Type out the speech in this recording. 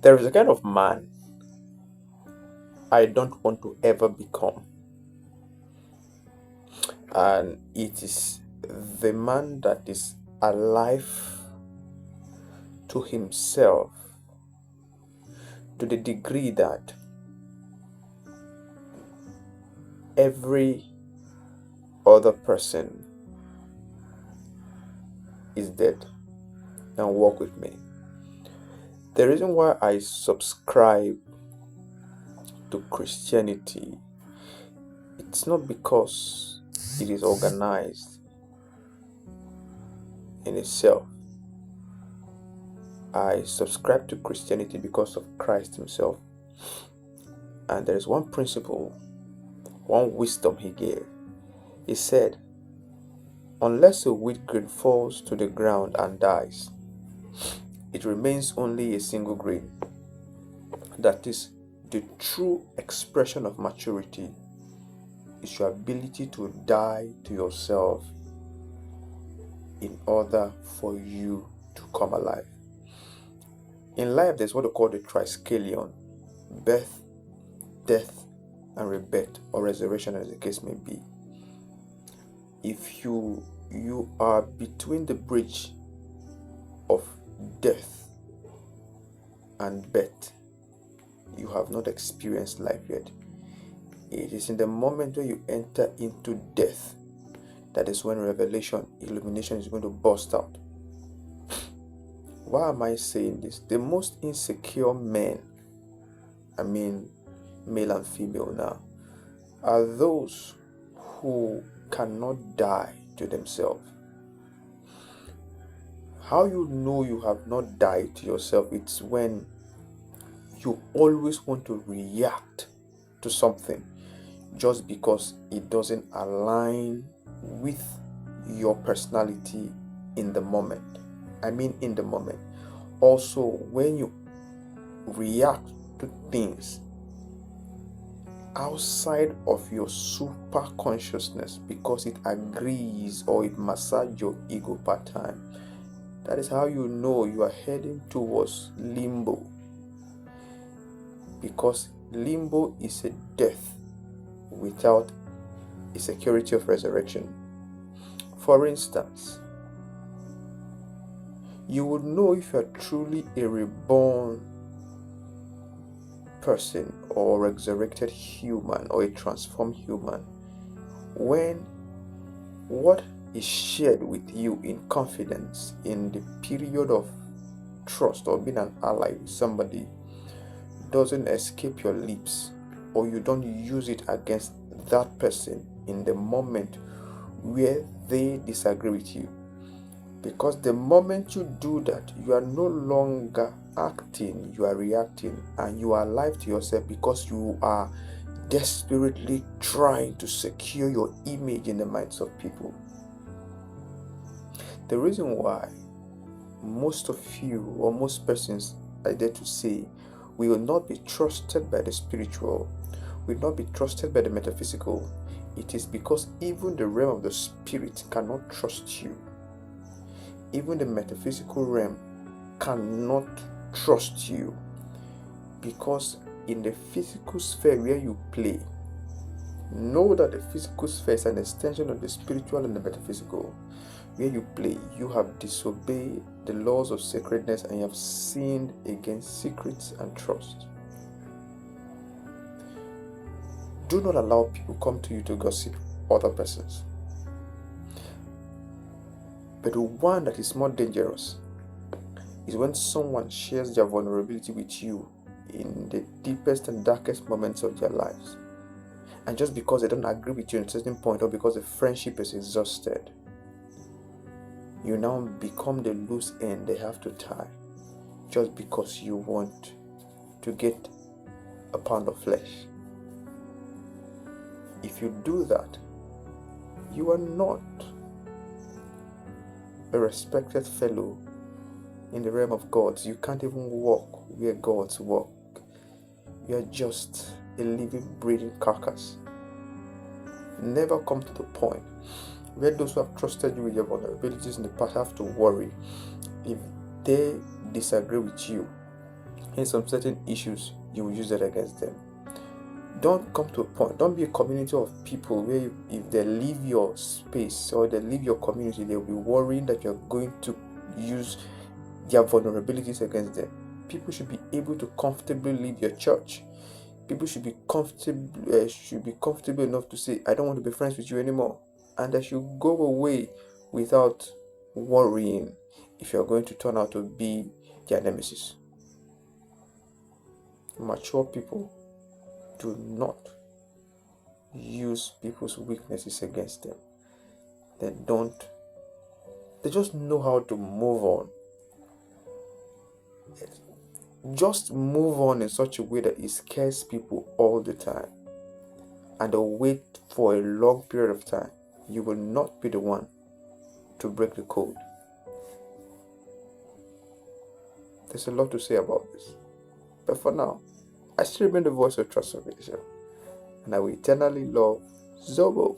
There is a kind of man I don't want to ever become, and it is the man that is alive to himself to the degree that every other person is dead. Now, walk with me. The reason why I subscribe to Christianity, it's not because it is organized in itself. I subscribe to Christianity because of Christ Himself. And there is one principle, one wisdom He gave. He said, unless a wheat grain falls to the ground and dies, it remains only a single grain. That is, the true expression of maturity is your ability to die to yourself in order for you to come alive. In life, there's what they call the triskelion: birth, death, and rebirth, or resurrection, as the case may be. If you are between the bridge of death and birth, you have not experienced life yet. It is in the moment where you enter into death that is when revelation, illumination is going to burst out. Why am I saying this? The most insecure men, male and female now, are those who cannot die to themselves. How you know you have not died to yourself? It's when you always want to react to something just because it doesn't align with your personality in the moment. In the moment. Also, when you react to things outside of your super consciousness because it agrees or it massages your ego part time, that is how you know you are heading towards limbo. Because limbo is a death without a security of resurrection. For instance, you would know if you are truly a reborn person or resurrected human or a transformed human when what is shared with you in confidence in the period of trust or being an ally with somebody doesn't escape your lips, or you don't use it against that person in the moment where they disagree with you. Because the moment you do that, you are no longer acting, you are reacting, and you are alive to yourself because you are desperately trying to secure your image in the minds of people. The reason why most of you, or most persons, I dare to say, will not be trusted by the spiritual, will not be trusted by the metaphysical, it is because even the realm of the spirit cannot trust you. Even the metaphysical realm cannot trust you, because in the physical sphere where you play, know that the physical sphere is an extension of the spiritual and the metaphysical. Where you play, you have disobeyed the laws of sacredness and you have sinned against secrets and trust. Do not allow people come to you to gossip other persons. But the one that is more dangerous is when someone shares their vulnerability with you in the deepest and darkest moments of their lives. And just because they don't agree with you at a certain point, or because the friendship is exhausted, you now become the loose end they have to tie, just because you want to get a pound of flesh. If you do that, you are not a respected fellow in the realm of gods. You can't even walk where gods walk. You are just a living, breathing carcass. Never come to the point where those who have trusted you with your vulnerabilities in the past have to worry if they disagree with you in some certain issues, you will use that against them. Don't come to a point, don't be a community of people where if they leave your space or they leave your community, they'll be worrying that you're going to use their vulnerabilities against them. People should be able to comfortably leave your church. People should be comfortable enough to say, I don't want to be friends with you anymore, and they should go away without worrying if you're going to turn out to be their nemesis. Mature people do not use people's weaknesses against them. They just know how to move on. Just move on in such a way that it scares people all the time, and they'll wait for a long period of time. You will not be the one to break the code. There's a lot to say about this, but for now, I still remain the voice of transformation, and I will eternally love Zobo.